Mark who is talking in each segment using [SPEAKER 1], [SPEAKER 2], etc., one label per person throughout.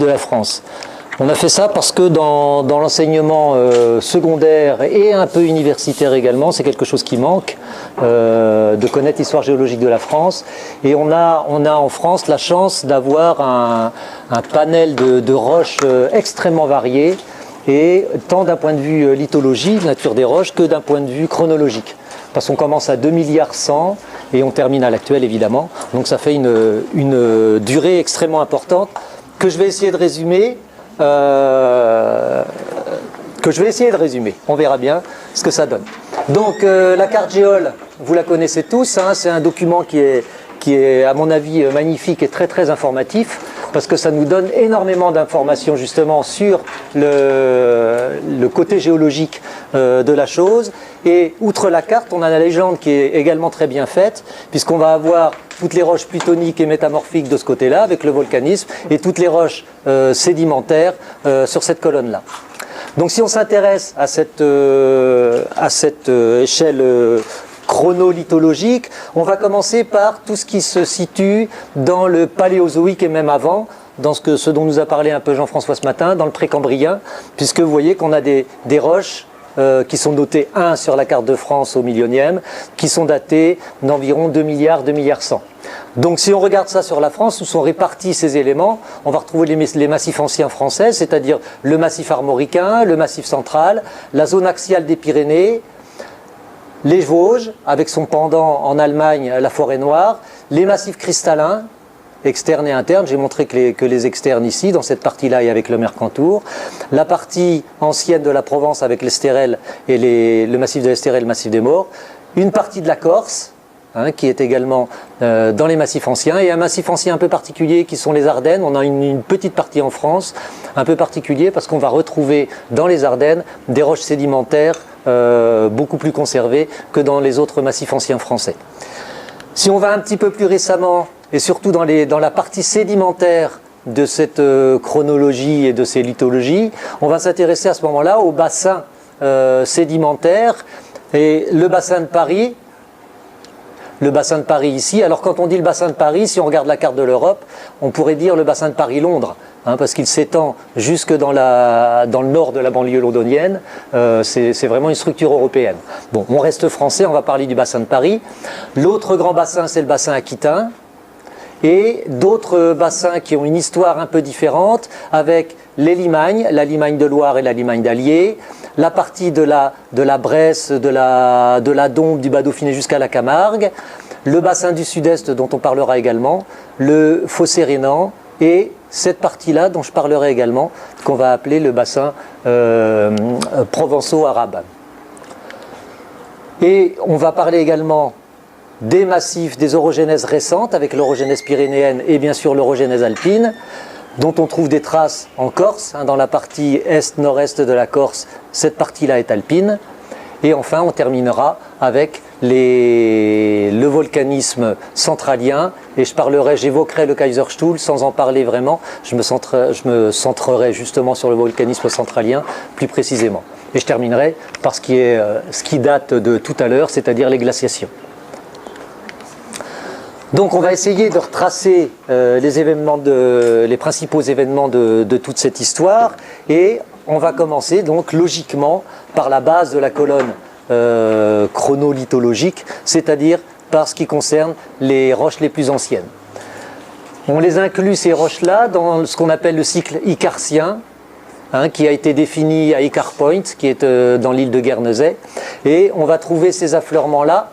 [SPEAKER 1] de la France. On a fait ça parce que dans l'enseignement secondaire et un peu universitaire également, c'est quelque chose qui manque, de connaître l'histoire géologique de la France. Et on a en France la chance d'avoir un panel de roches extrêmement variées, et tant d'un point de vue lithologie, nature des roches, que d'un point de vue chronologique. Parce qu'on commence à 2 milliards 100 et on termine à l'actuel évidemment. Donc ça fait une durée extrêmement importante que je vais essayer de résumer. On verra bien ce que ça donne. Donc la carte Géol, vous la connaissez tous, hein, c'est un document qui est à mon avis magnifique et très très informatif, parce que ça nous donne énormément d'informations justement sur le côté géologique de la chose. Et outre la carte, on a la légende qui est également très bien faite, puisqu'on va avoir toutes les roches plutoniques et métamorphiques de ce côté-là, avec le volcanisme, et toutes les roches sédimentaires sur cette colonne-là. Donc si on s'intéresse à cette échelle chronolithologique, on va commencer par tout ce qui se situe dans le paléozoïque et même avant, dans ce dont nous a parlé un peu Jean-François ce matin, dans le précambrien, puisque vous voyez qu'on a des roches qui sont notées 1 sur la carte de France au millionième, qui sont datées d'environ 2 milliards 100. Donc si on regarde ça sur la France, où sont répartis ces éléments, on va retrouver les massifs anciens français, c'est-à-dire le massif armoricain, le massif central, la zone axiale des Pyrénées, les Vosges, avec son pendant en Allemagne, la forêt noire, les massifs cristallins, externes et internes, j'ai montré que les externes ici, dans cette partie-là et avec le Mercantour, la partie ancienne de la Provence avec l'Estérel et le massif de l'Estérel et le massif des Maures, une partie de la Corse, hein, qui est également dans les massifs anciens, et un massif ancien un peu particulier qui sont les Ardennes. On a une petite partie en France, un peu particulier, parce qu'on va retrouver dans les Ardennes des roches sédimentaires beaucoup plus conservées que dans les autres massifs anciens français. Si on va un petit peu plus récemment, et surtout dans la partie sédimentaire de cette chronologie et de ces lithologies, on va s'intéresser à ce moment-là au bassin sédimentaire, et le bassin de Paris ici. Alors quand on dit le bassin de Paris, si on regarde la carte de l'Europe, on pourrait dire le bassin de Paris-Londres, hein, parce qu'il s'étend jusque dans le nord de la banlieue londonienne. C'est vraiment une structure européenne. Bon, on reste français, on va parler du bassin de Paris. L'autre grand bassin, c'est le bassin aquitain, et d'autres bassins qui ont une histoire un peu différente, avec les Limagnes, la Limagne de Loire et la Limagne d'Allier, la partie de la Bresse, de la Dombes, du Bas Dauphiné jusqu'à la Camargue, le bassin du sud-est dont on parlera également, le Fossé rhénan, et cette partie-là dont je parlerai également, qu'on va appeler le bassin provençaux-arabe. Et on va parler également des massifs, des orogénèses récentes, avec l'orogénèse pyrénéenne et bien sûr l'orogénèse alpine, dont on trouve des traces en Corse, hein, dans la partie est-nord-est de la Corse, cette partie-là est alpine. Et enfin, on terminera avec le volcanisme centralien, et j'évoquerai le Kaiserstuhl sans en parler vraiment, je me centrerai justement sur le volcanisme centralien plus précisément. Et je terminerai par ce qui date de tout à l'heure, c'est-à-dire les glaciations. Donc on va essayer de retracer les principaux événements de toute cette histoire, et on va commencer donc logiquement par la base de la colonne chronolithologique, c'est-à-dire par ce qui concerne les roches les plus anciennes. On les inclut, ces roches-là, dans ce qu'on appelle le cycle icartien, hein, qui a été défini à Icar Point, qui est dans l'île de Guernesey, et on va trouver ces affleurements-là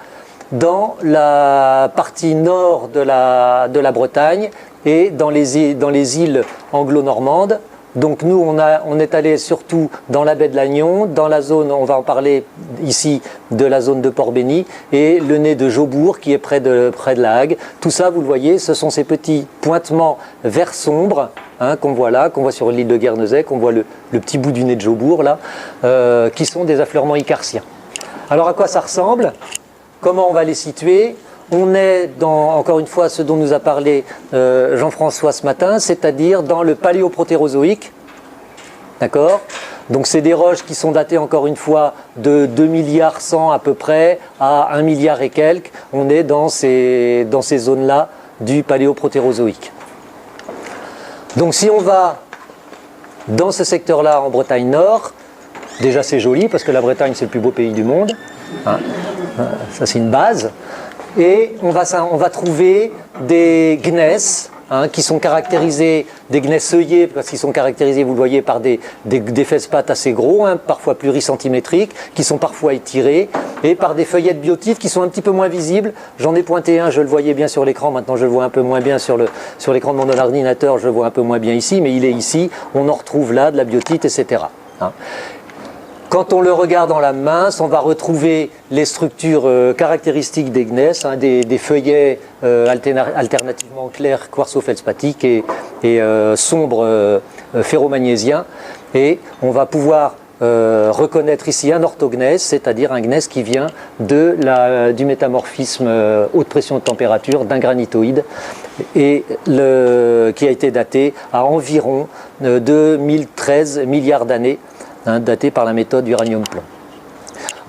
[SPEAKER 1] dans la partie nord de la Bretagne et dans les îles anglo-normandes. Donc nous, on est allé surtout dans la baie de Lannion, dans la zone, on va en parler ici, de la zone de Port-Béni, et le nez de Jaubourg qui est près de la Hague. Tout ça, vous le voyez, ce sont ces petits pointements vert sombre, hein, qu'on voit là, qu'on voit sur l'île de Guernesey, qu'on voit le petit bout du nez de Jaubourg là, qui sont des affleurements icartiens. Alors à quoi ça ressemble ? Comment on va les situer ? On est dans, encore une fois, ce dont nous a parlé Jean-François ce matin, c'est-à-dire dans le paléoprotérozoïque. D'accord ? Donc c'est des roches qui sont datées, encore une fois, de 2 milliards 100 à peu près à 1 milliard et quelques. On est dans ces zones-là du paléoprotérozoïque. Donc si on va dans ce secteur-là, en Bretagne Nord. Déjà, c'est joli parce que la Bretagne, c'est le plus beau pays du monde. Hein. Ça, c'est une base. Et on va trouver des gneiss, hein, qui sont caractérisés, des gneiss œillés, parce qu'ils sont caractérisés, vous le voyez, par des fesse-pattes assez gros, hein, parfois pluricentrimétriques, qui sont parfois étirés, et par des feuillettes biotives qui sont un petit peu moins visibles. J'en ai pointé un, je le voyais bien sur l'écran, maintenant je le vois un peu moins bien sur l'écran de mon ordinateur, je le vois un peu moins bien ici, mais il est ici, on en retrouve là, de la biotite, etc. Hein. Quand on le regarde dans la mince, on va retrouver les structures caractéristiques des gneiss, hein, des feuillets alternativement clairs quartzo-feldspathiques et sombres ferromagnésiens. Et on va pouvoir reconnaître ici un orthogneiss, c'est-à-dire un gneiss qui vient du métamorphisme haute pression de température d'un granitoïde et qui a été daté à environ 2013 milliards d'années. Hein, daté par la méthode uranium-plomb.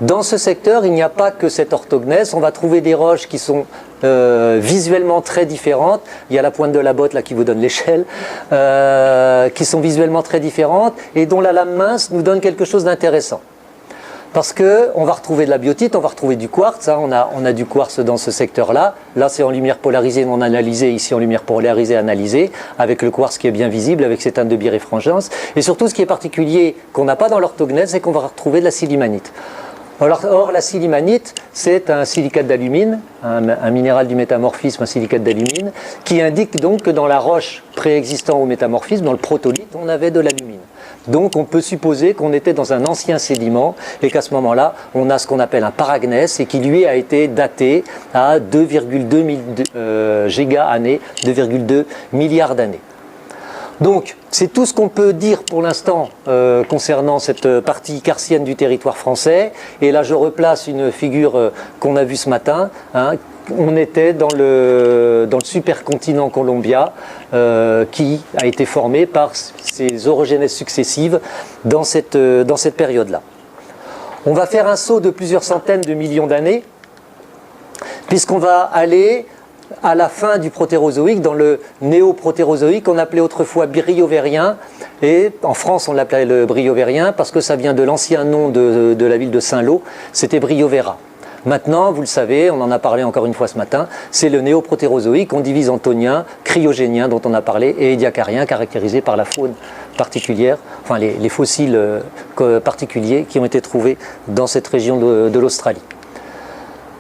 [SPEAKER 1] Dans ce secteur, il n'y a pas que cet orthogneiss. On va trouver des roches qui sont visuellement très différentes. Il y a la pointe de la botte là qui vous donne l'échelle, qui sont visuellement très différentes et dont la lame mince nous donne quelque chose d'intéressant. Parce qu'on va retrouver de la biotite, on va retrouver du quartz, hein, on a du quartz dans ce secteur-là. Là, c'est en lumière polarisée non analysée, ici en lumière polarisée analysée, avec le quartz qui est bien visible, avec ses teintes de birefringence. Et surtout, ce qui est particulier, qu'on n'a pas dans l'orthogneiss, c'est qu'on va retrouver de la silimanite. Or, la silimanite, c'est un silicate d'alumine, un minéral du métamorphisme, un silicate d'alumine, qui indique donc que dans la roche préexistant au métamorphisme, dans le protolithe, on avait de l'alumine. Donc on peut supposer qu'on était dans un ancien sédiment et qu'à ce moment-là, on a ce qu'on appelle un paragneiss et qui lui a été daté à 2,2 giga-années, 2,2 milliards d'années. Donc c'est tout ce qu'on peut dire pour l'instant concernant cette partie carsienne du territoire français. Et là je replace une figure qu'on a vue ce matin. Hein. On était dans le supercontinent Columbia qui a été formé par ces orogénèses successives dans cette période-là. On va faire un saut de plusieurs centaines de millions d'années puisqu'on va aller à la fin du protérozoïque, dans le néoprotérozoïque qu'on appelait autrefois briovérien, et en France on l'appelait le briovérien parce que ça vient de l'ancien nom de la ville de Saint-Lô, c'était Briovera. Maintenant, vous le savez, on en a parlé encore une fois ce matin, c'est le néoprotérozoïque, on divise en tonien, cryogénien dont on a parlé, et édiacarien caractérisé par la faune particulière, enfin les fossiles particuliers qui ont été trouvés dans cette région de l'Australie.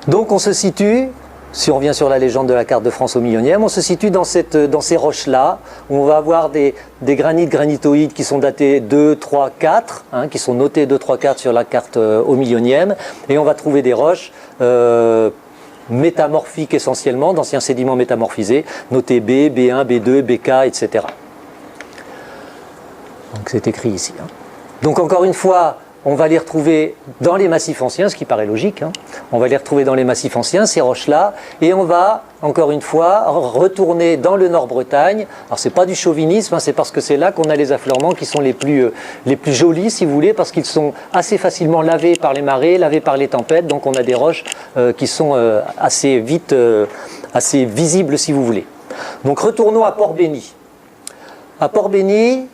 [SPEAKER 1] Donc on se situe, si on revient sur la légende de la carte de France au millionième, on se situe dans ces roches-là, où on va avoir des granitoïdes qui sont datés 2, 3, 4, hein, qui sont notés 2, 3, 4 sur la carte au millionième, et on va trouver des roches métamorphiques essentiellement, d'anciens sédiments métamorphisés, notés B, B1, B2, BK, etc. Donc c'est écrit ici. Hein. Donc encore une fois, on va les retrouver dans les massifs anciens, ce qui paraît logique. Hein. On va les retrouver dans les massifs anciens, ces roches-là, et on va, encore une fois, retourner dans le Nord-Bretagne. Alors, ce n'est pas du chauvinisme, hein, c'est parce que c'est là qu'on a les affleurements qui sont les plus jolis, si vous voulez, parce qu'ils sont assez facilement lavés par les marées, lavés par les tempêtes, donc on a des roches qui sont assez vite, assez visibles, si vous voulez. Donc, retournons à Port-Béni. À Port-Béni,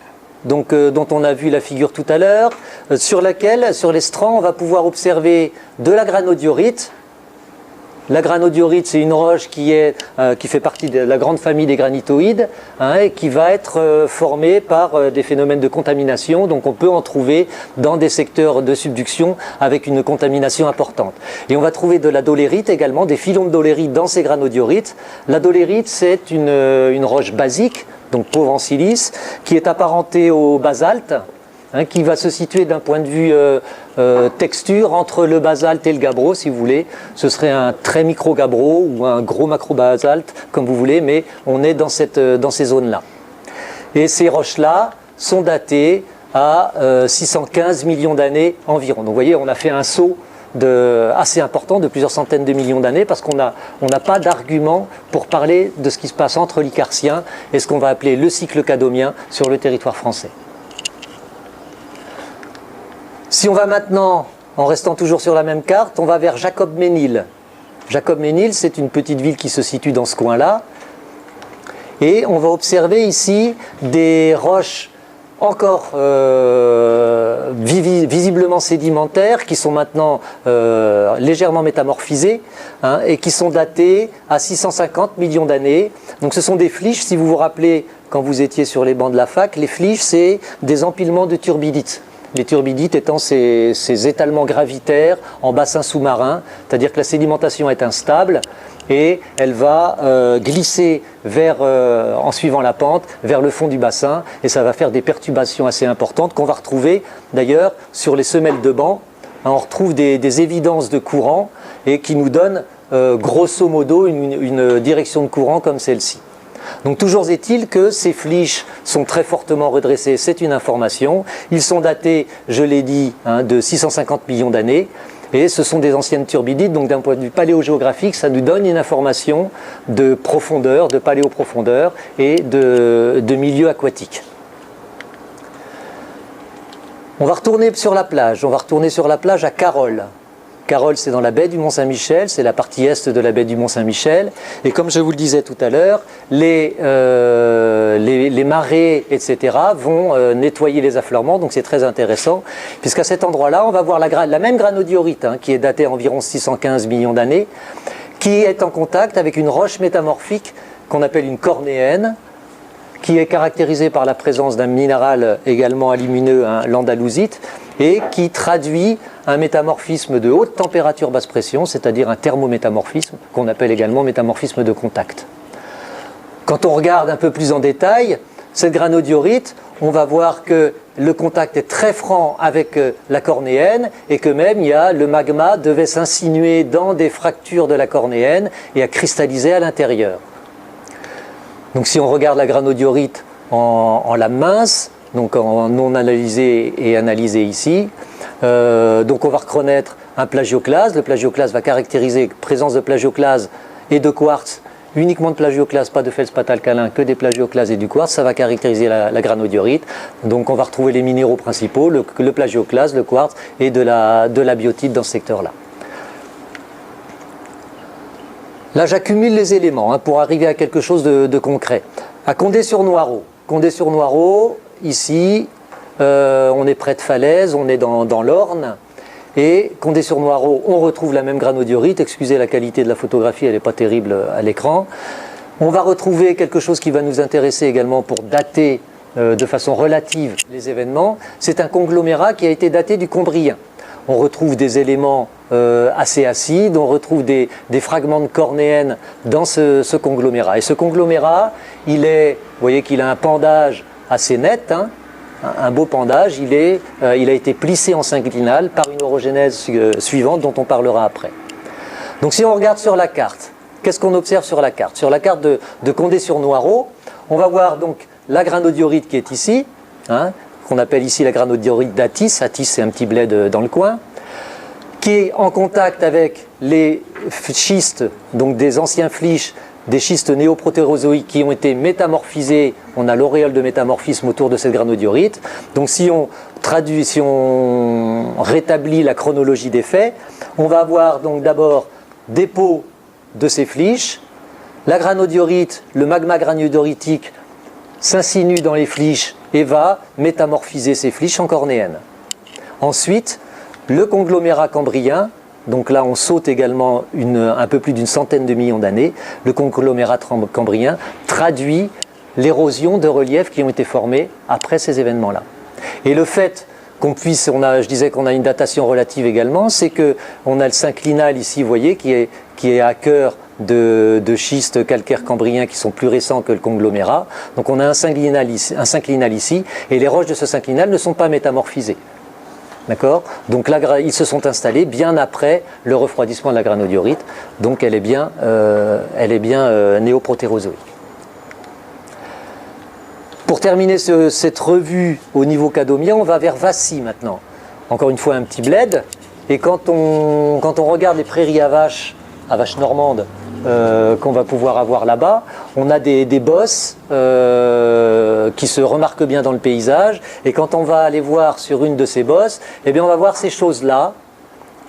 [SPEAKER 1] donc, dont on a vu la figure tout à l'heure, sur laquelle, sur les strands, on va pouvoir observer de la granodiorite. La granodiorite, c'est une roche qui fait partie de la grande famille des granitoïdes, hein, et qui va être formée par des phénomènes de contamination. Donc on peut en trouver dans des secteurs de subduction avec une contamination importante. Et on va trouver de la dolérite également, des filons de dolérite dans ces granodiorites. La dolérite, c'est une roche basique, donc pauvre en silice, qui est apparentée au basalte, hein, qui va se situer d'un point de vue texture entre le basalte et le gabbro, si vous voulez. Ce serait un très micro gabbro ou un gros macro basalte, comme vous voulez, mais on est dans ces zones-là. Et ces roches-là sont datées à 615 millions d'années environ. Donc vous voyez, on a fait un saut assez important de plusieurs centaines de millions d'années parce qu'on n'a pas d'argument pour parler de ce qui se passe entre l'Icartien et ce qu'on va appeler le cycle cadomien sur le territoire français. Si on va maintenant, en restant toujours sur la même carte, on va vers Jacob-Ménil. Jacob-Ménil, c'est une petite ville qui se situe dans ce coin-là. Et on va observer ici des roches encore visiblement sédimentaires, qui sont maintenant légèrement métamorphisés, hein, et qui sont datés à 650 millions d'années. Donc ce sont des flysch, si vous vous rappelez, quand vous étiez sur les bancs de la fac, les flysch, c'est des empilements de turbidites. Les turbidites étant ces étalements gravitaires en bassin sous-marin, c'est-à-dire que la sédimentation est instable, et elle va glisser en suivant la pente vers le fond du bassin, et ça va faire des perturbations assez importantes qu'on va retrouver d'ailleurs sur les semelles de banc. On retrouve des évidences de courant et qui nous donnent grosso modo une direction de courant comme celle-ci. Donc toujours est-il que ces flysch sont très fortement redressés, c'est une information. Ils sont datés, je l'ai dit, hein, de 650 millions d'années. Et ce sont des anciennes turbidites, donc d'un point de vue paléogéographique, ça nous donne une information de profondeur, de paléoprofondeur et de milieu aquatique. On va retourner sur la plage, à Carole. Carole, c'est dans la baie du Mont-Saint-Michel, c'est la partie est de la baie du Mont-Saint-Michel. Et comme je vous le disais tout à l'heure, les marées, etc., vont nettoyer les affleurements, donc c'est très intéressant, puisqu'à cet endroit-là, on va voir la même granodiorite, hein, qui est datée à environ 615 millions d'années, qui est en contact avec une roche métamorphique qu'on appelle une cornéenne, qui est caractérisée par la présence d'un minéral également alumineux, hein, l'andalousite, et qui traduit un métamorphisme de haute température basse pression, c'est-à-dire un thermométamorphisme, qu'on appelle également métamorphisme de contact. Quand on regarde un peu plus en détail, cette granodiorite, on va voir que le contact est très franc avec la cornéenne, et que même le magma devait s'insinuer dans des fractures de la cornéenne et à cristalliser à l'intérieur. Donc si on regarde la granodiorite en lame mince, donc en non analysé et analysé ici, donc on va reconnaître un plagioclase. Le plagioclase va caractériser présence de plagioclase et de quartz, uniquement de plagioclase, pas de feldspath alcalin, que des plagioclases et du quartz. Ça va caractériser la granodiorite. Donc on va retrouver les minéraux principaux, le plagioclase, le quartz et de la biotite dans ce secteur-là. Là, j'accumule les éléments, hein, pour arriver à quelque chose de concret. À Condé-sur-Noireau. Condé-sur-Noireau, ici, on est près de Falaise, on est dans l'Orne. Et Condé-sur-Noireau, on retrouve la même granodiorite. Excusez la qualité de la photographie, elle n'est pas terrible à l'écran. On va retrouver quelque chose qui va nous intéresser également pour dater de façon relative les événements. C'est un conglomérat qui a été daté du Cambrien. On retrouve des éléments assez acides, on retrouve des fragments de cornéenne dans ce conglomérat. Et ce conglomérat, vous voyez qu'il a un pendage assez net, hein, un beau pendage, il a été plissé en synclinal par une orogénèse suivante dont on parlera après. Donc si on regarde sur la carte, qu'est-ce qu'on observe sur la carte? Sur la carte de Condé-sur-Noireau, on va voir donc la granodiorite qui est ici, hein, qu'on appelle ici la granodiorite d'Atis. Atis, c'est un petit bled dans le coin, qui est en contact avec les schistes, donc des anciens flysch, des schistes néoprotérozoïques qui ont été métamorphisés. On a l'auréole de métamorphisme autour de cette granodiorite. Donc si on rétablit la chronologie des faits, on va avoir donc d'abord dépôt de ces flysch, la granodiorite, le magma granodioritique s'insinue dans les flysch et va métamorphiser ces flysch en cornéenne. Ensuite, le conglomérat cambrien, donc là on saute également un peu plus d'une centaine de millions d'années, le conglomérat cambrien traduit l'érosion de reliefs qui ont été formés après ces événements-là. Et le fait qu'on puisse, je disais qu'on a une datation relative également, c'est qu'on a le synclinal ici, vous voyez, qui est à cœur de schistes calcaires cambriens qui sont plus récents que le conglomérat. Donc on a un synclinal ici, et les roches de ce synclinal ne sont pas métamorphisées. D'accord? Donc là, ils se sont installés bien après le refroidissement de la granodiorite, donc elle est bien néoprotérozoïque. Pour terminer cette revue au niveau cadomien, on va vers Vassy maintenant. Encore une fois, un petit bled, et quand on regarde les prairies à vaches normandes, qu'on va pouvoir avoir là-bas, on a des bosses qui se remarquent bien dans le paysage, et quand on va aller voir sur une de ces bosses, eh bien on va voir ces choses-là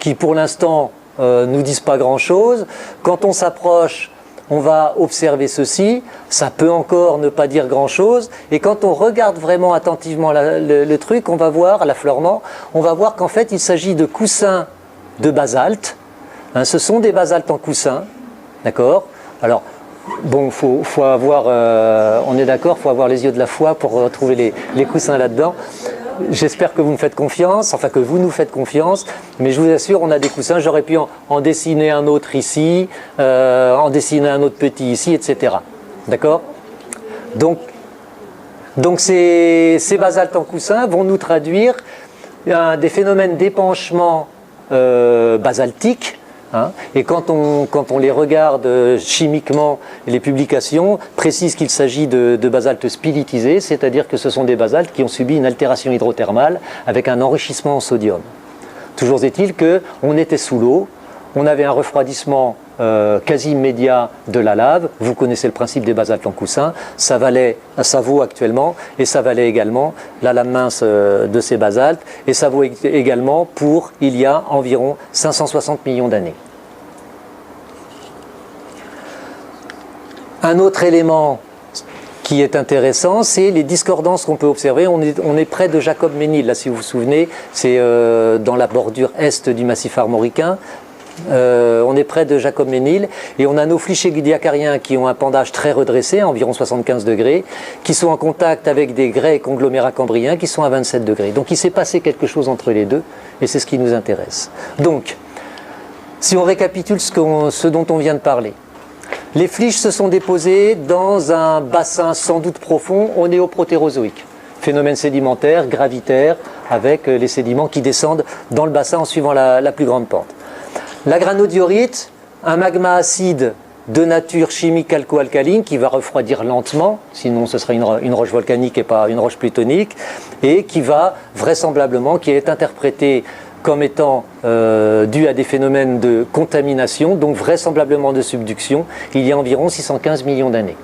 [SPEAKER 1] qui pour l'instant nous disent pas grand-chose. Quand on s'approche, on va observer ceci, ça peut encore ne pas dire grand-chose, et quand on regarde vraiment attentivement le truc, on va voir, l'affleurement, on va voir qu'en fait il s'agit de coussins de basalte, hein, ce sont des basaltes en coussin, d'accord? Alors, bon, faut avoir, on est d'accord, faut avoir les yeux de la foi pour retrouver les coussins là-dedans. J'espère que vous me faites confiance, enfin que vous nous faites confiance, mais je vous assure, on a des coussins, j'aurais pu en dessiner un autre ici, en dessiner un autre petit ici, etc. D'accord? Donc ces basaltes en coussin vont nous traduire des phénomènes d'épanchement basaltique. Hein, et quand on les regarde chimiquement, les publications précisent qu'il s'agit de basaltes spilitisés, c'est-à-dire que ce sont des basaltes qui ont subi une altération hydrothermale avec un enrichissement en sodium. Toujours est-il qu'on était sous l'eau, on avait un refroidissement quasi immédiat de la lave. Vous connaissez le principe des basaltes en coussin, ça vaut actuellement, et ça valait également la lame mince de ces basaltes, et ça vaut également pour il y a environ 560 millions d'années. Un autre élément qui est intéressant, c'est les discordances qu'on peut observer. On est près de Jacob-Ménil, là si vous vous souvenez, c'est dans la bordure est du massif armoricain. On est près de Jacob-Ménil et on a nos flyschégudiacariens qui ont un pendage très redressé, à environ 75 degrés, qui sont en contact avec des grès conglomérats cambriens qui sont à 27 degrés. Donc il s'est passé quelque chose entre les deux et c'est ce qui nous intéresse. Donc, si on récapitule ce dont on vient de parler, les flysch se sont déposés dans un bassin sans doute profond au néoprotérozoïque. Phénomène sédimentaire, gravitaire, avec les sédiments qui descendent dans le bassin en suivant la plus grande pente. La granodiorite, un magma acide de nature chimique alco-alcaline qui va refroidir lentement, sinon ce serait une roche volcanique et pas une roche plutonique, et qui va vraisemblablement, qui est interprété comme étant dû à des phénomènes de contamination, donc vraisemblablement de subduction, il y a environ 615 millions d'années.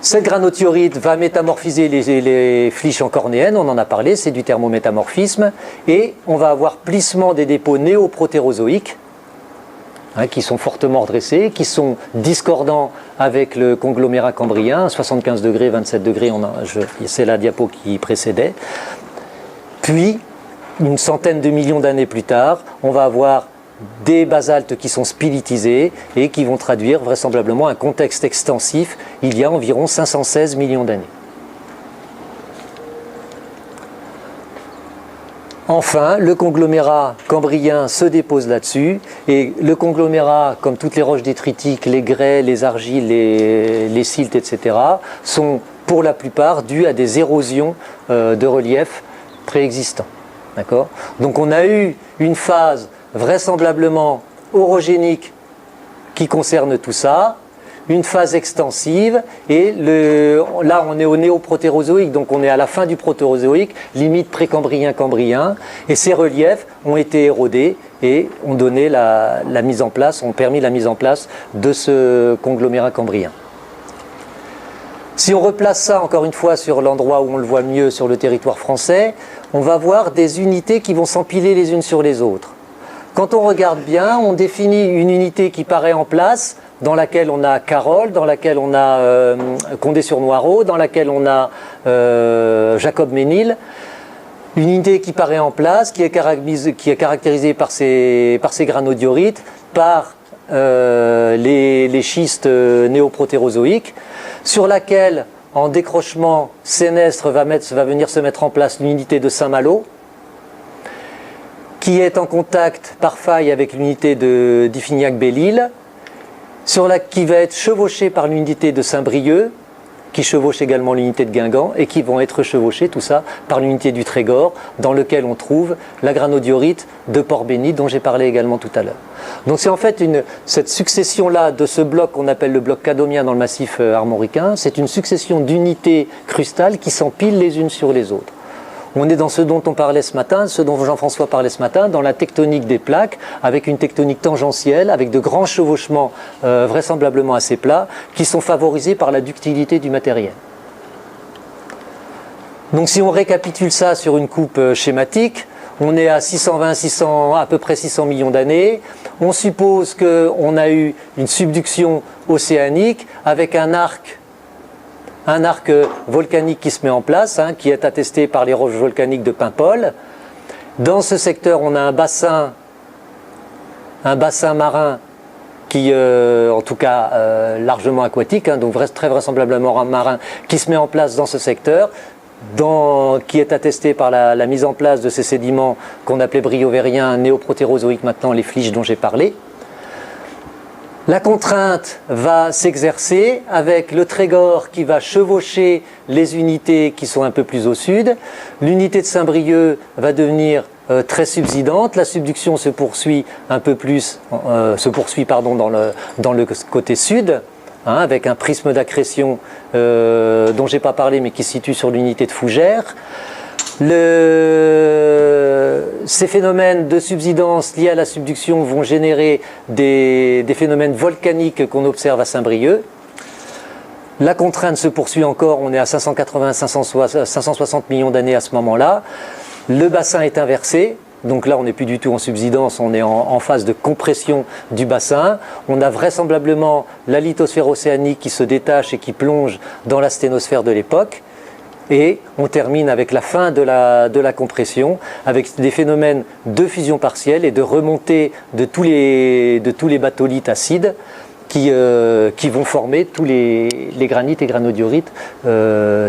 [SPEAKER 1] Cette granodiorite va métamorphiser les flysch en cornéennes, on en a parlé, c'est du thermométamorphisme, et on va avoir plissement des dépôts néoprotérozoïques, hein, qui sont fortement redressés, qui sont discordants avec le conglomérat cambrien, 75 degrés, 27 degrés, c'est la diapo qui précédait. Puis, une centaine de millions d'années plus tard, on va avoir des basaltes qui sont spilitisés et qui vont traduire vraisemblablement un contexte extensif il y a environ 516 millions d'années. Enfin, le conglomérat cambrien se dépose là-dessus et le conglomérat, comme toutes les roches détritiques, les grès, les argiles, les siltes, etc., sont pour la plupart dus à des érosions de relief préexistants. D'accord ? Donc on a eu une phase vraisemblablement orogénique qui concerne tout ça, une phase extensive, et là on est au néoprotérozoïque, donc on est à la fin du protérozoïque, limite précambrien-cambrien, et ces reliefs ont été érodés et ont donné ont permis la mise en place de ce conglomérat cambrien. Si on replace ça encore une fois sur l'endroit où on le voit mieux sur le territoire français, on va voir des unités qui vont s'empiler les unes sur les autres. Quand on regarde bien, on définit une unité qui paraît en place, dans laquelle on a Carole, dans laquelle on a Condé-sur-Noireau, dans laquelle on a Jacob-Ménil. Une unité qui paraît en place, qui est caractérisée par ces granodiorites, par les schistes néoprotérozoïques, sur laquelle, en décrochement sénestre, va venir se mettre en place l'unité de Saint-Malo, qui est en contact par faille avec l'unité de d'Iffignac-Belle-Île, qui va être chevauchée par l'unité de Saint-Brieuc, qui chevauche également l'unité de Guingamp, et qui vont être chevauchés, tout ça, par l'unité du Trégor, dans lequel on trouve la granodiorite de Port-Bénit, dont j'ai parlé également tout à l'heure. Donc c'est en fait cette succession-là de ce bloc qu'on appelle le bloc cadomien dans le massif armoricain, c'est une succession d'unités crustales qui s'empilent les unes sur les autres. On est dans ce dont on parlait ce matin, ce dont Jean-François parlait ce matin, dans la tectonique des plaques, avec une tectonique tangentielle, avec de grands chevauchements vraisemblablement assez plats, qui sont favorisés par la ductilité du matériel. Donc si on récapitule ça sur une coupe schématique, On est à 620, à peu près 600 millions d'années. On suppose qu'on a eu une subduction océanique avec un arc volcanique qui se met en place, hein, qui est attesté par les roches volcaniques de Paimpol. Dans ce secteur, on a un bassin marin qui, en tout cas, largement aquatique, hein, donc très vraisemblablement marin, qui se met en place dans ce secteur, qui est attesté par la mise en place de ces sédiments qu'on appelait bryovériens, néoprotérozoïques maintenant, les flysch dont j'ai parlé. La contrainte va s'exercer avec le Trégor qui va chevaucher les unités qui sont un peu plus au sud. L'unité de Saint-Brieuc va devenir très subsidante. La subduction se poursuit un peu plus, dans le côté sud, hein, avec un prisme d'accrétion dont je n'ai pas parlé mais qui se situe sur l'unité de Fougères. Ces phénomènes de subsidence liés à la subduction vont générer des phénomènes volcaniques qu'on observe à Saint-Brieuc. La contrainte se poursuit encore, on est à 560 millions d'années à ce moment-là. Le bassin est inversé, donc là on n'est plus du tout en subsidence, on est en phase de compression du bassin. On a vraisemblablement la lithosphère océanique qui se détache et qui plonge dans la sténosphère de l'époque. Et on termine avec la fin de la compression, avec des phénomènes de fusion partielle et de remontée de tous les batholithes acides qui vont former tous les granites et granodiorites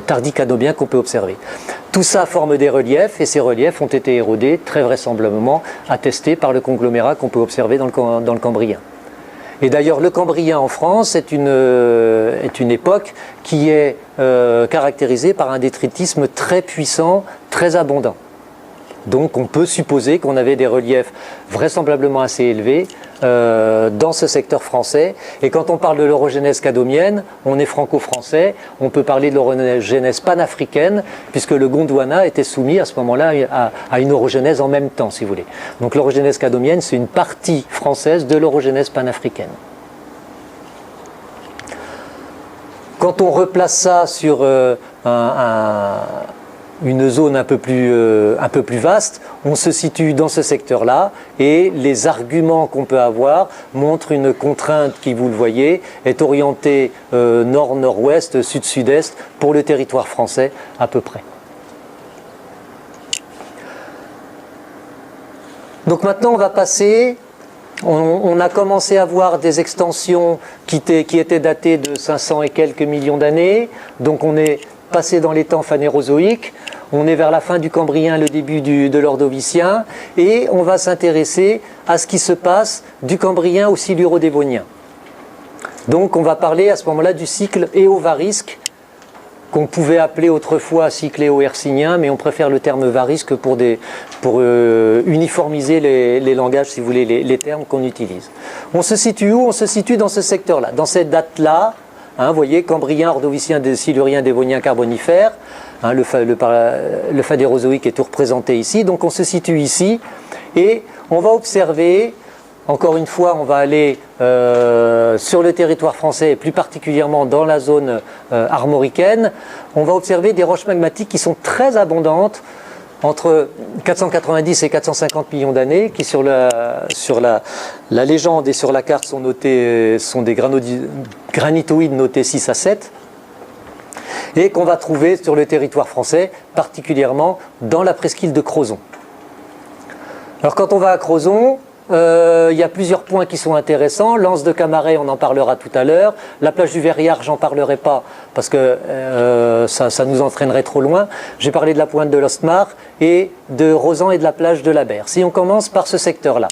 [SPEAKER 1] tardicanobiens qu'on peut observer. Tout ça forme des reliefs et ces reliefs ont été érodés, très vraisemblablement attestés par le conglomérat qu'on peut observer dans le Cambrien. Et d'ailleurs, le Cambrien en France est une époque qui est caractérisée par un détritisme très puissant, très abondant. Donc on peut supposer qu'on avait des reliefs vraisemblablement assez élevés dans ce secteur français. Et quand on parle de l'orogénèse cadomienne, on est franco-français, on peut parler de l'orogénèse panafricaine, puisque le Gondwana était soumis à ce moment-là à une orogénèse en même temps, si vous voulez. Donc l'orogénèse cadomienne, c'est une partie française de l'orogénèse panafricaine. Quand on replace ça sur une zone un peu plus vaste, on se situe dans ce secteur-là et les arguments qu'on peut avoir montrent une contrainte qui, vous le voyez, est orientée nord-nord-ouest, sud-sud-est pour le territoire français à peu près. Donc maintenant on va passer, on a commencé à voir des extensions qui étaient datées de 500 et quelques millions d'années, donc on est passé dans les temps phanérozoïques, on est vers la fin du Cambrien, le début de l'Ordovicien, et on va s'intéresser à ce qui se passe du Cambrien au Siluro-Dévonien. Donc on va parler à ce moment-là du cycle éovarisque, qu'on pouvait appeler autrefois cycle éo-hercynien, mais on préfère le terme varisque pour uniformiser les langages, si vous voulez, les termes qu'on utilise. On se situe où? On se situe dans ce secteur-là, dans cette date-là. Hein, vous voyez, Cambrien, Ordovicien, Silurien, Dévonien, Carbonifère. Hein, le phanérozoïque est tout représenté ici. Donc on se situe ici et on va observer, encore une fois, on va aller sur le territoire français et plus particulièrement dans la zone armoricaine. On va observer des roches magmatiques qui sont très abondantes entre 490 et 450 millions d'années, qui sur la légende et sur la carte sont des granitoïdes notés 6 à 7, et qu'on va trouver sur le territoire français, particulièrement dans la presqu'île de Crozon. Alors quand on va à Crozon, il y a plusieurs points qui sont intéressants. L'anse de Camaret, on en parlera tout à l'heure. La plage du Verriard, j'en parlerai pas parce que ça nous entraînerait trop loin. J'ai parlé de la pointe de l'Ostmar et de Rozan et de la plage de la Berre. Si on commence par ce secteur-là,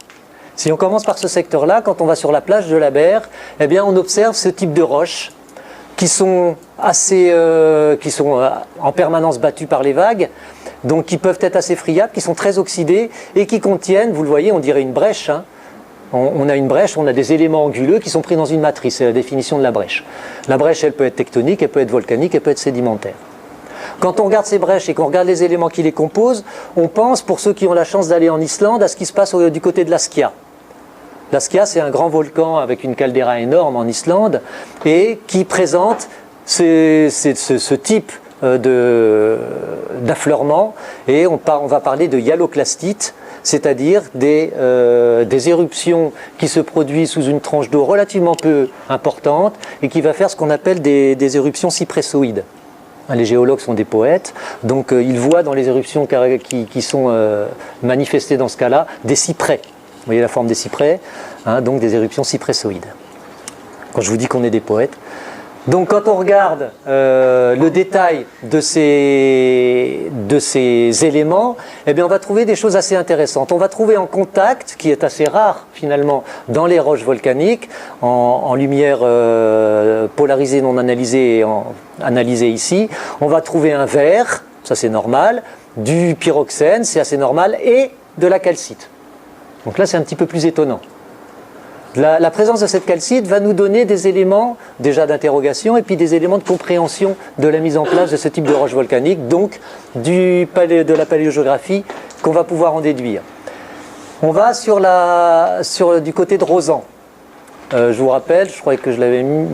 [SPEAKER 1] quand on va sur la plage de la Berre, eh bien on observe ce type de roches qui sont en permanence battues par les vagues, donc qui peuvent être assez friables, qui sont très oxydées et qui contiennent, vous le voyez, on dirait une brèche. Hein. On a une brèche, on a des éléments anguleux qui sont pris dans une matrice, c'est la définition de la brèche. La brèche, elle peut être tectonique, elle peut être volcanique, elle peut être sédimentaire. Quand on regarde ces brèches et qu'on regarde les éléments qui les composent, on pense, pour ceux qui ont la chance d'aller en Islande, à ce qui se passe du côté de l'Askja. L'Askja, c'est un grand volcan avec une caldeira énorme en Islande et qui présente ce type d'affleurement, et on va parler de hyaloclastite, c'est-à-dire des éruptions qui se produisent sous une tranche d'eau relativement peu importante et qui va faire ce qu'on appelle des éruptions cypressoïdes. Les géologues sont des poètes, donc ils voient dans les éruptions qui sont manifestées dans ce cas-là des cyprès. Vous voyez la forme des cyprès, hein, donc des éruptions cypressoïdes. Quand je vous dis qu'on est des poètes. Donc quand on regarde le détail de ces éléments, eh bien on va trouver des choses assez intéressantes. On va trouver en contact, qui est assez rare finalement dans les roches volcaniques, en lumière polarisée non analysée et analysée ici, on va trouver un verre, ça c'est normal, du pyroxène, c'est assez normal, et de la calcite. Donc là c'est un petit peu plus étonnant. La présence de cette calcite va nous donner des éléments déjà d'interrogation et puis des éléments de compréhension de la mise en place de ce type de roche volcanique, donc de la paléogéographie qu'on va pouvoir en déduire. On va du côté de Rozan. Je vous rappelle, je croyais que je l'avais mis,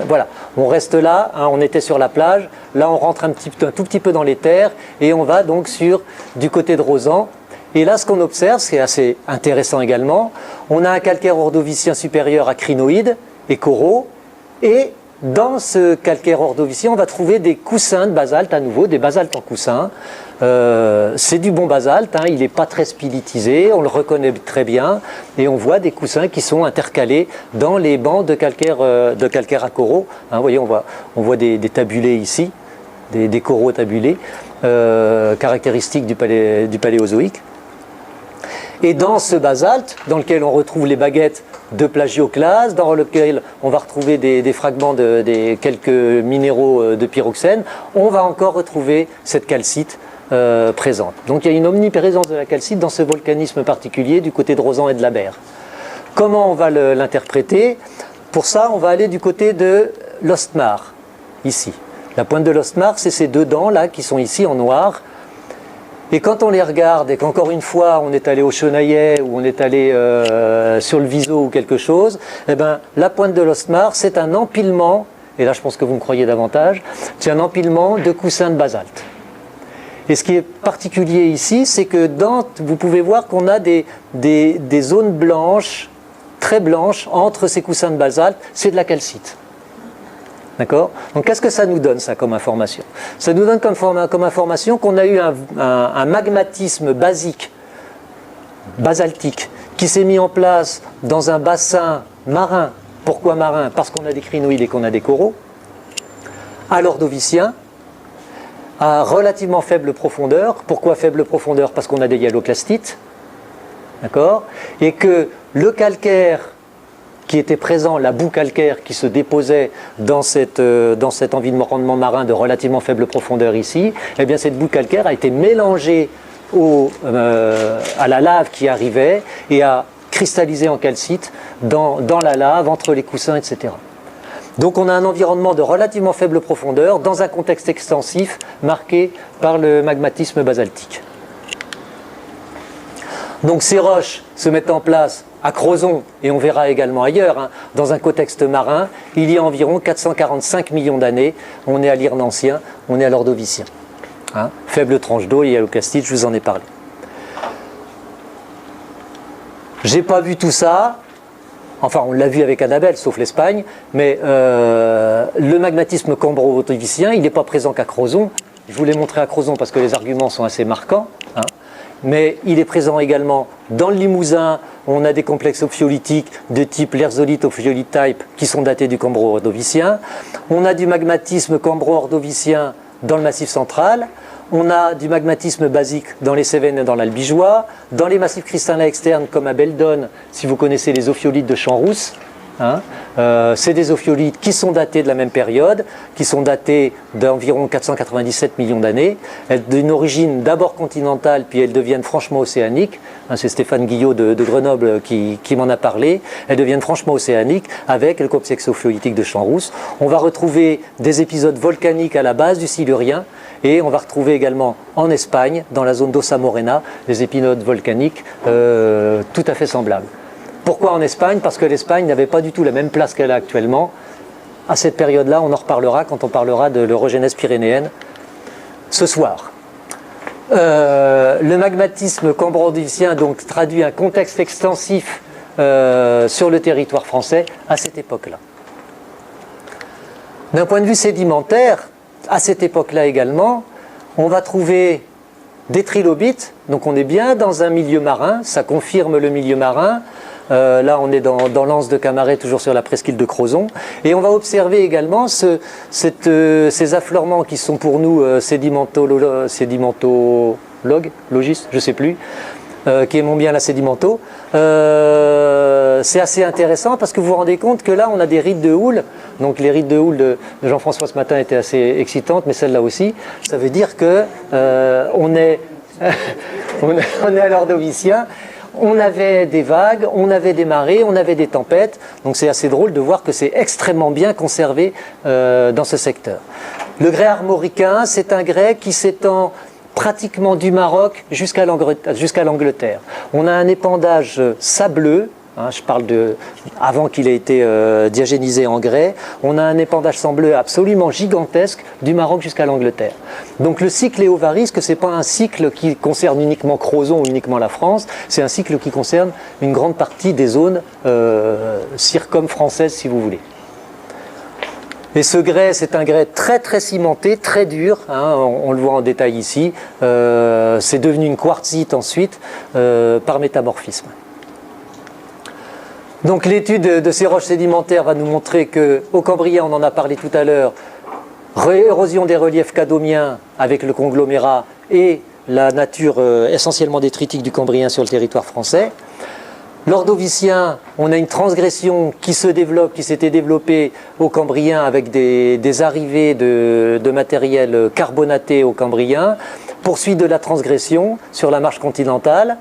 [SPEAKER 1] voilà, on reste là, hein, on était sur la plage, là on rentre un tout petit peu dans les terres et on va donc du côté de Rozan. Et là, ce qu'on observe, c'est assez intéressant également, on a un calcaire ordovicien supérieur à crinoïde et coraux, et dans ce calcaire ordovicien, on va trouver des coussins de basalte à nouveau, des basaltes en coussin. C'est du bon basalte, hein, il n'est pas très spilitisé, on le reconnaît très bien, et on voit des coussins qui sont intercalés dans les bancs de calcaire à coraux. Hein, vous voyez, on voit des tabulés ici, des coraux tabulés, caractéristiques du Paléozoïque. Et dans ce basalte, dans lequel on retrouve les baguettes de plagioclase, dans lequel on va retrouver des fragments des quelques minéraux de pyroxène, on va encore retrouver cette calcite présente. Donc il y a une omniprésence de la calcite dans ce volcanisme particulier du côté de Rozan et de la Berre. Comment on va l'interpréter? Pour ça, on va aller du côté de l'Ostmar, ici. La pointe de l'Ostmar, c'est ces deux dents là qui sont ici en noir. Et quand on les regarde, et qu'encore une fois on est allé au Chenaillet ou on est allé sur le Viso ou quelque chose, eh ben, la pointe de l'Ostmar, c'est un empilement, et là je pense que vous me croyez davantage, c'est un empilement de coussins de basalte. Et ce qui est particulier ici, c'est que vous pouvez voir qu'on a des zones blanches, très blanches, entre ces coussins de basalte, c'est de la calcite. D'accord? Donc qu'est-ce que ça nous donne, ça, comme information? Ça nous donne comme information qu'on a eu un magmatisme basaltique, qui s'est mis en place dans un bassin marin. Pourquoi marin? Parce qu'on a des crinoïdes et qu'on a des coraux, à l'ordovicien, à relativement faible profondeur. Pourquoi faible profondeur? Parce qu'on a des hyaloclastites. D'accord? Et que le calcaire qui était présent, la boue calcaire qui se déposait dans cet environnement marin de relativement faible profondeur ici, eh bien cette boue calcaire a été mélangée à la lave qui arrivait et a cristallisé en calcite dans la lave, entre les coussins, etc. Donc on a un environnement de relativement faible profondeur dans un contexte extensif marqué par le magmatisme basaltique. Donc ces roches se mettent en place à Crozon, et on verra également ailleurs, hein, dans un contexte marin, il y a environ 445 millions d'années, on est à l'Irne ancien, on est à l'Ordovicien. Hein, faible tranche d'eau, hyaloclastite, je vous en ai parlé. J'ai pas vu tout ça, enfin on l'a vu avec Annabelle, sauf l'Espagne, mais le magmatisme cambro-ordovicien, il n'est pas présent qu'à Crozon. Je vous l'ai montré à Crozon parce que les arguments sont assez marquants. Hein. Mais il est présent également dans le Limousin. On a des complexes ophiolitiques de type l'erzolite ophiolite type qui sont datés du cambro-ordovicien. On a du magmatisme cambro-ordovicien dans le Massif central. On a du magmatisme basique dans les Cévennes et dans l'Albigeois. Dans les massifs cristallins externes comme à Beldon, si vous connaissez les ophiolites de Champs-Rousse. Hein, c'est des ophiolites qui sont datés de la même période, qui sont datés d'environ 497 millions d'années, d'une origine d'abord continentale, puis elles deviennent franchement océaniques. Hein, c'est Stéphane Guillot de Grenoble qui m'en a parlé. Elles deviennent franchement océaniques avec le complexe ophiolitique de Champs-Rousse. On va retrouver des épisodes volcaniques à la base du Silurien, et on va retrouver également en Espagne, dans la zone d'Ossa Morena, des épisodes volcaniques tout à fait semblables. Pourquoi en Espagne? Parce que l'Espagne n'avait pas du tout la même place qu'elle a actuellement. À cette période-là, on en reparlera quand on parlera de l'eurogenèse pyrénéenne ce soir. Le magmatisme cambro-ordovicien donc traduit un contexte extensif sur le territoire français à cette époque-là. D'un point de vue sédimentaire, à cette époque-là également, on va trouver des trilobites, donc on est bien dans un milieu marin, ça confirme le milieu marin. Là on est dans l'anse de Camaret, toujours sur la presqu'île de Crozon, et on va observer également ces affleurements qui sont pour nous sédimentologues, logistes, je ne sais plus, qui aimons bien la sédimento. C'est assez intéressant parce que vous vous rendez compte que là on a des rides de houle, donc les rides de houle de Jean-François ce matin étaient assez excitantes, mais celle-là aussi, ça veut dire que on est à l'Ordovicien. On avait des vagues, on avait des marées, on avait des tempêtes, donc c'est assez drôle de voir que c'est extrêmement bien conservé dans ce secteur. Le grès armoricain, c'est un grès qui s'étend pratiquement du Maroc jusqu'à l'Angleterre. On a un épandage sableux, hein, je parle de avant qu'il ait été diagénisé en grès, on a un épandage sableux absolument gigantesque du Maroc jusqu'à l'Angleterre. Donc le cycle éovarisque, ce n'est pas un cycle qui concerne uniquement Crozon ou uniquement la France, c'est un cycle qui concerne une grande partie des zones circum-françaises si vous voulez. Et ce grès, c'est un grès très très cimenté, très dur, hein, on le voit en détail ici. C'est devenu une quartzite ensuite par métamorphisme. Donc l'étude de ces roches sédimentaires va nous montrer qu'au Cambrien, on en a parlé tout à l'heure, érosion des reliefs cadomiens avec le conglomérat et la nature essentiellement détritique du Cambrien sur le territoire français. L'Ordovicien, on a une transgression qui se développe, qui s'était développée au Cambrien avec des arrivées de matériel carbonaté au Cambrien, poursuite de la transgression sur la marche continentale,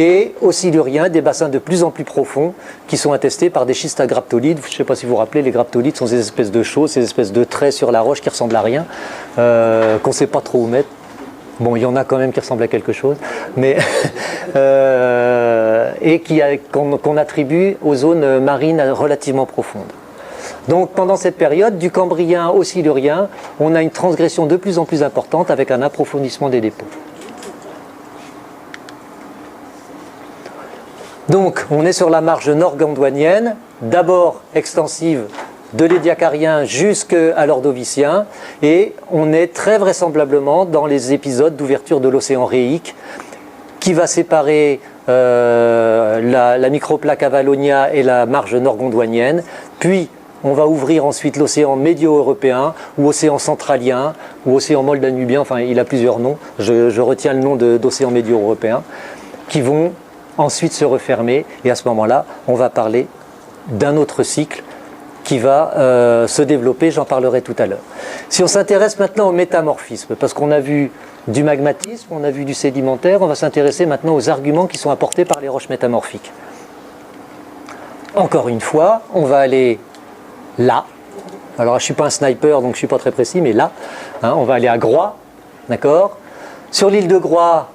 [SPEAKER 1] et au Silurien, des bassins de plus en plus profonds qui sont attestés par des schistes à graptolites. Je ne sais pas si vous vous rappelez, les graptolites sont ces espèces de chaux, ces espèces de traits sur la roche qui ressemblent à rien, qu'on ne sait pas trop où mettre. Bon, il y en a quand même qui ressemblent à quelque chose, mais et qu'on attribue aux zones marines relativement profondes. Donc pendant cette période, du Cambrien au Silurien, on a une transgression de plus en plus importante avec un approfondissement des dépôts. Donc on est sur la marge nord-gondwanienne, d'abord extensive de l'Édiacarien jusqu'à l'Ordovicien, et on est très vraisemblablement dans les épisodes d'ouverture de l'océan Réique qui va séparer la microplaque Avalonia et la marge nord-gondwanienne, puis on va ouvrir ensuite l'océan médio-européen ou océan centralien ou océan moldanubien, enfin il a plusieurs noms, je retiens le nom d'océan médio-européen, qui vont ensuite se refermer, et à ce moment-là on va parler d'un autre cycle qui va se développer, j'en parlerai tout à l'heure. Si on s'intéresse maintenant au métamorphisme, parce qu'on a vu du magmatisme, on a vu du sédimentaire, on va s'intéresser maintenant aux arguments qui sont apportés par les roches métamorphiques. Encore une fois, on va aller là. Alors je ne suis pas un sniper, donc je ne suis pas très précis, mais là, hein, on va aller à Groix, d'accord ? Sur l'île de Groix,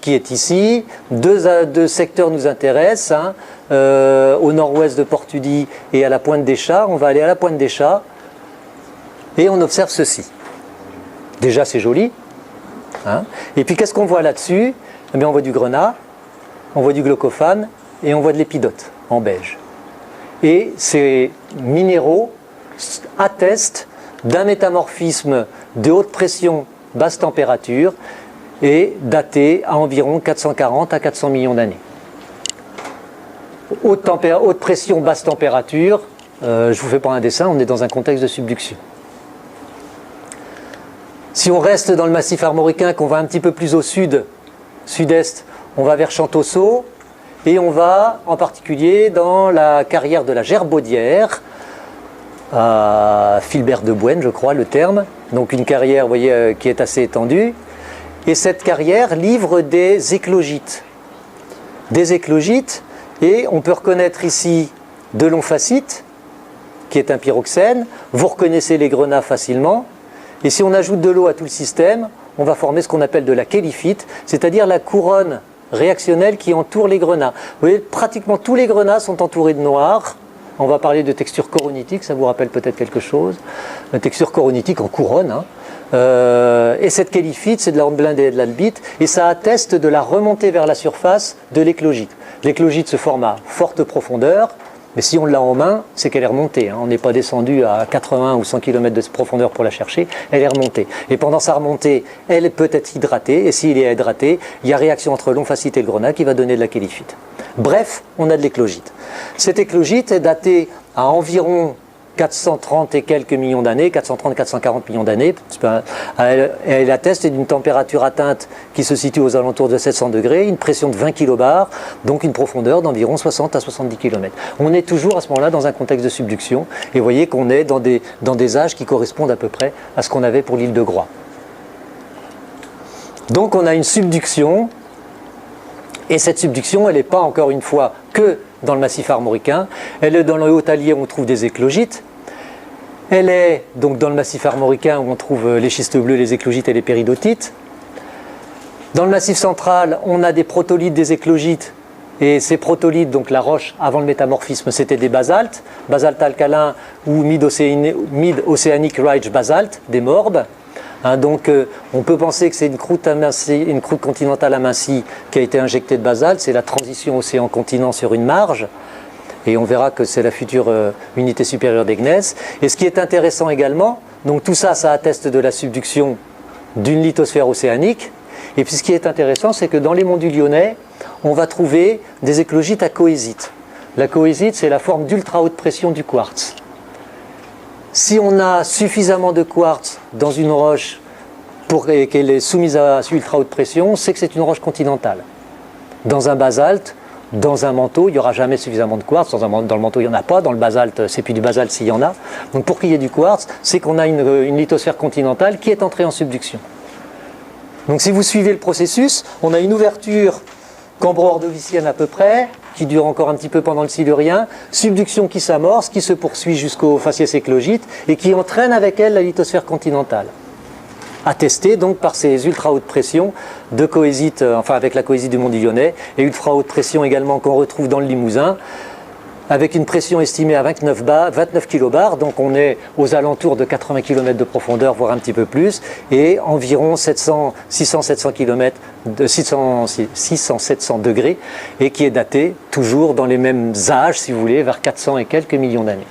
[SPEAKER 1] qui est ici, deux secteurs nous intéressent, hein, au nord-ouest de Portudie et à la Pointe des Chats. On va aller à la Pointe des Chats et on observe ceci. Déjà c'est joli, hein. Et puis qu'est-ce qu'on voit là-dessus? Eh bien, on voit du grenat, on voit du glaucophane et on voit de l'épidote en beige. Et ces minéraux attestent d'un métamorphisme de haute pression, basse température, et daté à environ 440 à 400 millions d'années. Haute pression, basse température, je ne vous fais pas un dessin, on est dans un contexte de subduction. Si on reste dans le massif armoricain, qu'on va un petit peu plus au sud, sud-est, on va vers Champtoceau, et on va en particulier dans la carrière de la Gerbaudière, à Philbert de Bouenne, je crois le terme, donc une carrière, vous voyez, qui est assez étendue. Et cette carrière livre des éclogites. Des éclogites, et on peut reconnaître ici de l'omphacite, qui est un pyroxène. Vous reconnaissez les grenats facilement. Et si on ajoute de l'eau à tout le système, on va former ce qu'on appelle de la chélifite, c'est-à-dire la couronne réactionnelle qui entoure les grenats. Vous voyez, pratiquement tous les grenats sont entourés de noir. On va parler de texture coronitique, ça vous rappelle peut-être quelque chose. Une texture coronitique en couronne, hein. Et cette kélifite, c'est de la hornblende et de l'albite, et ça atteste de la remontée vers la surface de l'éclogite. L'éclogite se forme à forte profondeur, mais si on l'a en main, c'est qu'elle est remontée. On n'est pas descendu à 80 ou 100 km de profondeur pour la chercher, elle est remontée. Et pendant sa remontée, elle peut être hydratée, et s'il est hydraté, il y a réaction entre l'omphacite et le grenat qui va donner de la kélifite. Bref, on a de l'éclogite. Cette éclogite est datée à environ 430 et quelques millions d'années, 430-440 millions d'années. Elle atteste d'une température atteinte qui se situe aux alentours de 700 degrés, une pression de 20 kilobars, donc une profondeur d'environ 60 à 70 km. On est toujours à ce moment-là dans un contexte de subduction, et vous voyez qu'on est dans des âges qui correspondent à peu près à ce qu'on avait pour l'île de Groix. Donc on a une subduction, et cette subduction, elle n'est pas encore une fois que dans le massif armoricain, elle est dans le Haut-Allier où on trouve des éclogites, elle est donc dans le massif armoricain où on trouve les schistes bleus, les éclogites et les péridotites. Dans le massif central, on a des protolithes, des éclogites, et ces protolithes, donc la roche avant le métamorphisme, c'était des basaltes, basalte alcalin ou mid-océanic ridge basalte, des morbes. Donc on peut penser que c'est une croûte continentale amincie qui a été injectée de basalte, c'est la transition océan-continent sur une marge, et on verra que c'est la future unité supérieure des gneiss. Et ce qui est intéressant également, donc tout ça, ça atteste de la subduction d'une lithosphère océanique, et puis ce qui est intéressant, c'est que dans les monts du Lyonnais, on va trouver des éclogites à cohésite. La cohésite, c'est la forme d'ultra haute pression du quartz. Si on a suffisamment de quartz dans une roche pour qu'elle est soumise à ultra haute pression, c'est que c'est une roche continentale. Dans un basalte, dans un manteau, il n'y aura jamais suffisamment de quartz. Dans le manteau, il n'y en a pas. Dans le basalte, c'est plus du basalte s'il y en a. Donc pour qu'il y ait du quartz, c'est qu'on a une lithosphère continentale qui est entrée en subduction. Donc si vous suivez le processus, on a une ouverture cambro-ordovicienne à peu près, qui dure encore un petit peu pendant le Silurien, subduction qui s'amorce, qui se poursuit jusqu'au faciès éclogite et qui entraîne avec elle la lithosphère continentale. Attestée donc par ces ultra hautes pressions de cohésite, enfin avec la cohésite du mont du Lyonnais, et ultra haute pression également qu'on retrouve dans le Limousin, avec une pression estimée à 29 kilobars, donc on est aux alentours de 80 km de profondeur, voire un petit peu plus, et environ 600-700 km, 600-700 degrés, et qui est daté toujours dans les mêmes âges, si vous voulez, vers 400 et quelques millions d'années.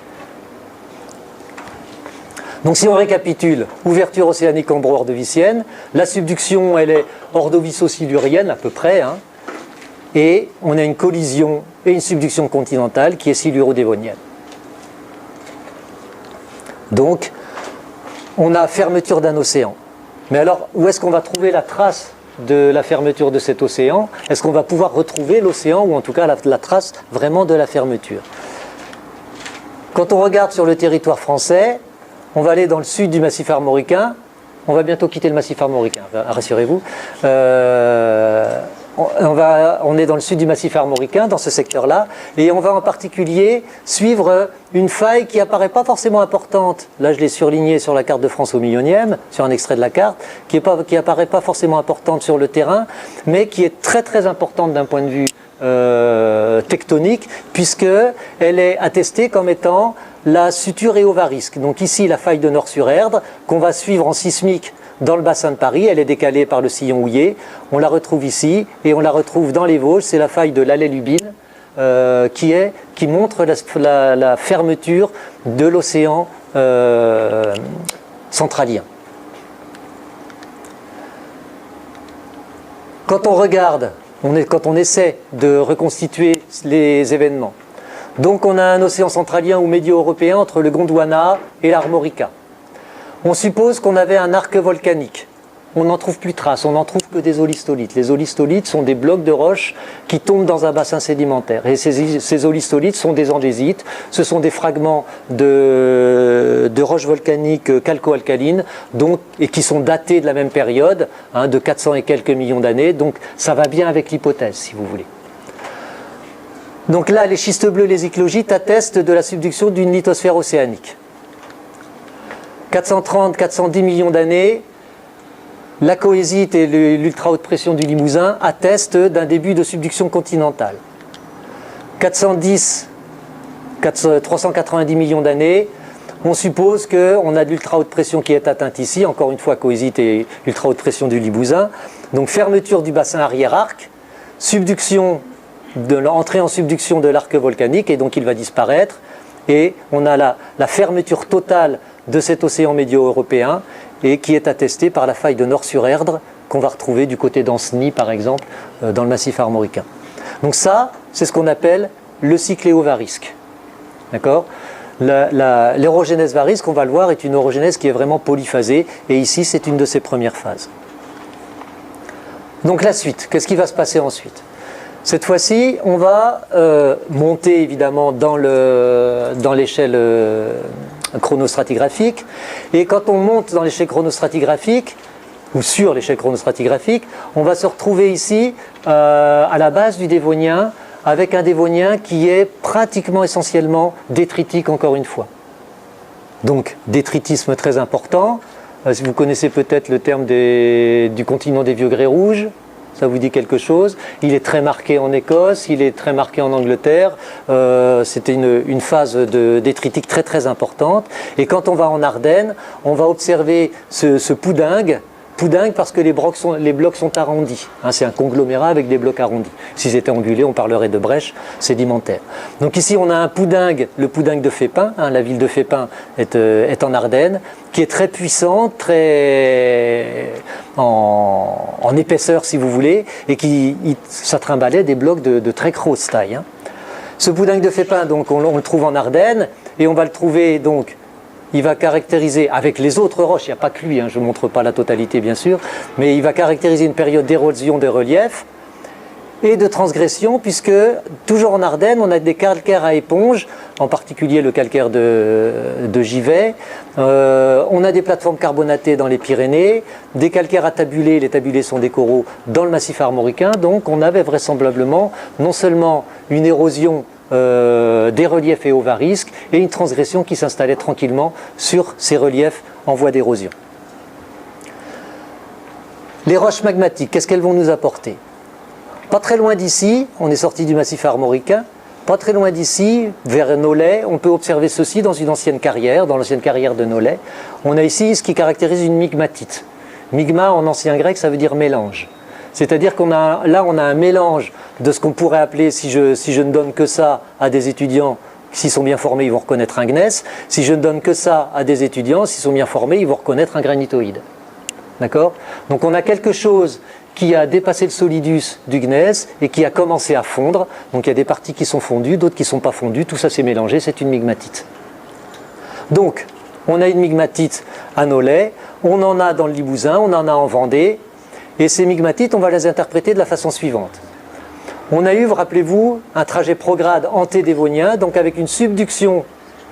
[SPEAKER 1] Donc si on récapitule, ouverture océanique cambro-ordovicienne, la subduction elle est ordovico-silurienne à peu près, et on a une collision et une subduction continentale qui est siluro-dévonienne. Donc, on a fermeture d'un océan. Mais alors, où est-ce qu'on va trouver la trace de la fermeture de cet océan? Est-ce qu'on va pouvoir retrouver l'océan, ou en tout cas la trace vraiment de la fermeture? Quand on regarde sur le territoire français, on va aller dans le sud du massif armoricain. On va bientôt quitter le massif armoricain, rassurez-vous. On est dans le sud du massif armoricain, dans ce secteur-là, et on va en particulier suivre une faille qui apparaît pas forcément importante. Là, je l'ai surligné sur la carte de France au millionième, sur un extrait de la carte, qui apparaît pas forcément importante sur le terrain, mais qui est très très importante d'un point de vue tectonique, puisqu'elle est attestée comme étant la suture éovarisque. Donc ici, la faille de Nord-sur-Erdre, qu'on va suivre en sismique dans le bassin de Paris, elle est décalée par le sillon houillé, on la retrouve ici, et on la retrouve dans les Vosges, c'est la faille de l'Allée-Lubine, qui montre la fermeture de l'océan centralien. Quand on regarde, quand on essaie de reconstituer les événements, donc on a un océan centralien ou médio-européen entre le Gondwana et l'Armorica. On suppose qu'on avait un arc volcanique. On n'en trouve plus trace, on n'en trouve que des olistolites. Les olistolites sont des blocs de roches qui tombent dans un bassin sédimentaire. Et ces olistolites sont des andésites, ce sont des fragments de roches volcaniques calco-alcalines et qui sont datés de la même période, de 400 et quelques millions d'années. Donc ça va bien avec l'hypothèse, si vous voulez. Donc là, les schistes bleus, les éclogites attestent de la subduction d'une lithosphère océanique. 430-410 millions d'années, la cohésite et l'ultra haute pression du Limousin attestent d'un début de subduction continentale. 390 millions d'années, on suppose qu'on a de l'ultra haute pression qui est atteinte ici, encore une fois cohésite et ultra haute pression du Limousin. Donc fermeture du bassin arrière-arc, subduction de l'entrée en subduction de l'arc volcanique, et donc il va disparaître. Et on a la fermeture totale de cet océan médio-européen, et qui est attestée par la faille de Nord-sur-Erdre, qu'on va retrouver du côté d'Ancenis, par exemple, dans le massif armoricain. Donc ça, c'est ce qu'on appelle le cycle éovarisque. D'accord ? L'orogénèse varisque, on va le voir, est une orogénèse qui est vraiment polyphasée, et ici, c'est une de ses premières phases. Donc la suite, qu'est-ce qui va se passer ensuite ? Cette fois-ci, on va monter évidemment dans l'échelle chronostratigraphique, et quand on monte dans l'échelle chronostratigraphique, ou sur l'échelle chronostratigraphique, on va se retrouver ici à la base du Dévonien, avec un Dévonien qui est pratiquement essentiellement détritique encore une fois. Donc détritisme très important. Si vous connaissez peut-être le terme du continent des vieux grès rouges, ça vous dit quelque chose. Il est très marqué en Écosse, il est très marqué en Angleterre. C'était une phase détritique très très importante. Et quand on va en Ardennes, on va observer ce poudingue. Poudingue parce que les blocs sont arrondis. Hein, c'est un conglomérat avec des blocs arrondis. S'ils étaient angulés, on parlerait de brèche sédimentaire. Donc ici, on a un poudingue, le poudingue de Fépin. Hein, la ville de Fépin est en Ardennes, qui est très puissant, très en épaisseur si vous voulez, et ça trimbalait des blocs de très grosse taille. Hein. Ce poudingue de Fépin, donc, on le trouve en Ardennes, et on va le trouver donc. Il va caractériser, avec les autres roches, il n'y a pas que lui, hein, je ne montre pas la totalité bien sûr, mais il va caractériser une période d'érosion des reliefs et de transgression, puisque toujours en Ardennes, on a des calcaires à éponge, en particulier le calcaire de Givet, on a des plateformes carbonatées dans les Pyrénées, des calcaires à tabulés, les tabulés sont des coraux dans le massif armoricain, donc on avait vraisemblablement non seulement une érosion des reliefs éovarisques et une transgression qui s'installait tranquillement sur ces reliefs en voie d'érosion. Les roches magmatiques, qu'est-ce qu'elles vont nous apporter? Pas très loin d'ici, on est sorti du massif armoricain, pas très loin d'ici, vers Nolay, on peut observer ceci dans une ancienne carrière, dans l'ancienne carrière de Nolay. On a ici ce qui caractérise une migmatite. Migma en ancien grec, ça veut dire mélange. C'est-à-dire qu'on a un mélange de ce qu'on pourrait appeler, si je ne donne que ça à des étudiants, s'ils sont bien formés, ils vont reconnaître un gneiss. Si je ne donne que ça à des étudiants, s'ils sont bien formés, ils vont reconnaître un granitoïde. D'accord? Donc on a quelque chose qui a dépassé le solidus du gneiss et qui a commencé à fondre. Donc il y a des parties qui sont fondues, d'autres qui ne sont pas fondues. Tout ça s'est mélangé, c'est une migmatite. Donc, on a une migmatite à Nolay, on en a dans le Limousin, on en a en Vendée. Et ces migmatites, on va les interpréter de la façon suivante. On a eu, rappelez-vous, un trajet prograde antédévonien, donc avec une subduction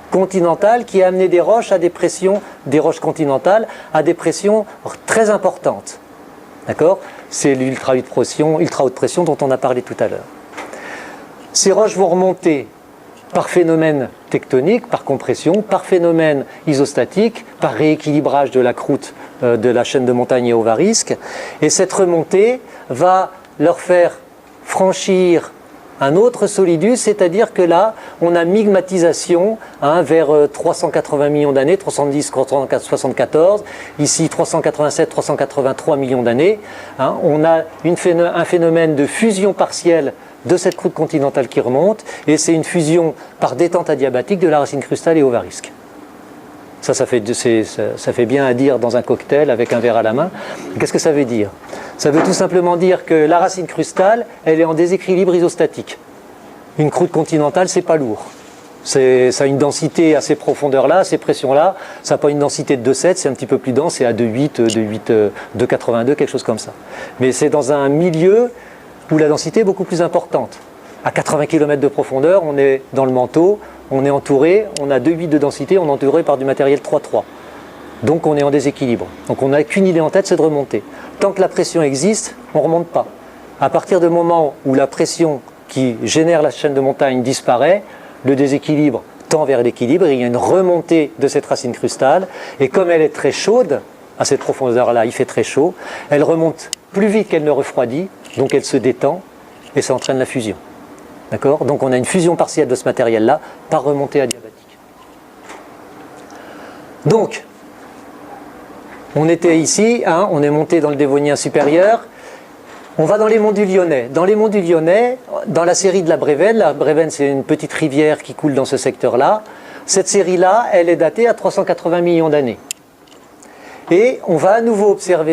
[SPEAKER 1] continentale qui a amené des roches à des pressions, des roches continentales à des pressions très importantes. D'accord? C'est l'ultra haute pression dont on a parlé tout à l'heure. Ces roches vont remonter par phénomène tectonique, par compression, par phénomène isostatique, par rééquilibrage de la croûte de la chaîne de montagnes éovarisques. Et cette remontée va leur faire franchir un autre solidus, c'est-à-dire que là, on a migmatisation vers 380 millions d'années, 310-374, ici 387-383 millions d'années. On a un phénomène de fusion partielle de cette croûte continentale qui remonte, et c'est une fusion par détente adiabatique de la racine crustale éovarisque. Ça fait bien à dire dans un cocktail avec un verre à la main. Qu'est-ce que ça veut dire? Ça veut tout simplement dire que la racine crustale, elle est en déséquilibre isostatique. Une croûte continentale, c'est pas lourd. Ça a une densité à ces profondeurs-là, à ces pressions-là. Ça n'a pas une densité de 2,7, c'est un petit peu plus dense, c'est à 2,8, 2,82, quelque chose comme ça. Mais c'est dans un milieu où la densité est beaucoup plus importante. À 80 km de profondeur, on est dans le manteau, on est entouré, on a 2,8 de densité, on est entouré par du matériel 3,3. Donc on est en déséquilibre. Donc on n'a qu'une idée en tête, c'est de remonter. Tant que la pression existe, on ne remonte pas. À partir du moment où la pression qui génère la chaîne de montagne disparaît, le déséquilibre tend vers l'équilibre, et il y a une remontée de cette racine crustale, et comme elle est très chaude, à cette profondeur-là, il fait très chaud, elle remonte plus vite qu'elle ne refroidit, donc elle se détend, et ça entraîne la fusion. D'accord? Donc on a une fusion partielle de ce matériel-là par remontée adiabatique. Donc, on était ici, hein, on est monté dans le Dévonien supérieur. On va dans les monts du Lyonnais. Dans les monts du Lyonnais, dans la série de la Brévenne c'est une petite rivière qui coule dans ce secteur-là. Cette série-là, elle est datée à 380 millions d'années. Et on va à nouveau observer